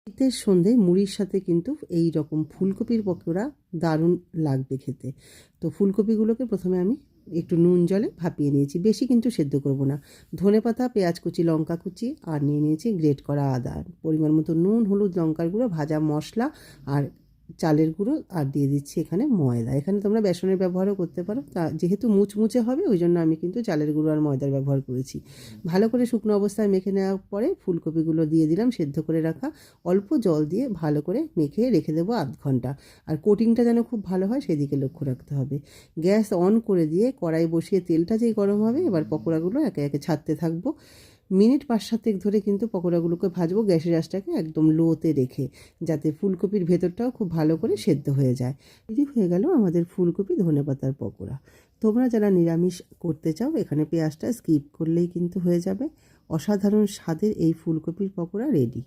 শীতের সন্ধ্যায় মুড়ির সাথে কিন্তু এই রকম ফুলকপির পকোড়া দারুণ লাগবে খেতে। তো ফুলকপিগুলোকে প্রথমে আমি একটু নুন জলে ভাপিয়ে নিয়েছি, বেশি কিন্তু সেদ্ধ করব না। ধনেপাতা, পেঁয়াজ কুচি, লঙ্কা কুচি আর নিয়ে নিয়েছি গ্রেট করা আদা, পরিমাণ মতো নুন, হলুদ, লঙ্কার গুঁড়ো, ভাজা মশলা আর চালের গুঁড়ো, আর দিয়ে দিচ্ছি এখানে ময়দা। এখানে তোমরা বেসনের ব্যবহারও করতে পারো, তা যেহেতু মুচমুচে হবে ওই জন্য আমি কিন্তু চালের গুঁড়ো আর ময়দার ব্যবহার করেছি। ভালো করে শুকনো অবস্থায় মেখে নেওয়ার পরে ফুলকপিগুলো দিয়ে দিলাম সেদ্ধ করে রাখা, অল্প জল দিয়ে ভালো করে মেখে রেখে দেবো আধ ঘন্টা। আর কোটিংটা যেন খুব ভালো হয় সেদিকে লক্ষ্য রাখতে হবে। গ্যাস অন করে দিয়ে কড়াই বসিয়ে তেলটা যেই গরম হবে এবার পকোড়াগুলো একে একে ছাড়তে থাকবো। মিনিট 5-7 ধরে কিন্তু পকোড়াগুলোকে ভাজবো, গ্যাসের আঁচটাকে একদম লোতে রেখে, যাতে ফুলকপির ভেতরটাও খুব ভালো করে সেদ্ধ হয়ে যায়। রেডি হয়ে গেল আমাদের ফুলকপি ধনেপাতার পকোড়া। তোমরা যারা নিরামিষ করতে চাও এখানে পেঁয়াজটা স্কিপ করলেই কিন্তু হয়ে যাবে। অসাধারণ স্বাদের এই ফুলকপির পকোড়া রেডি।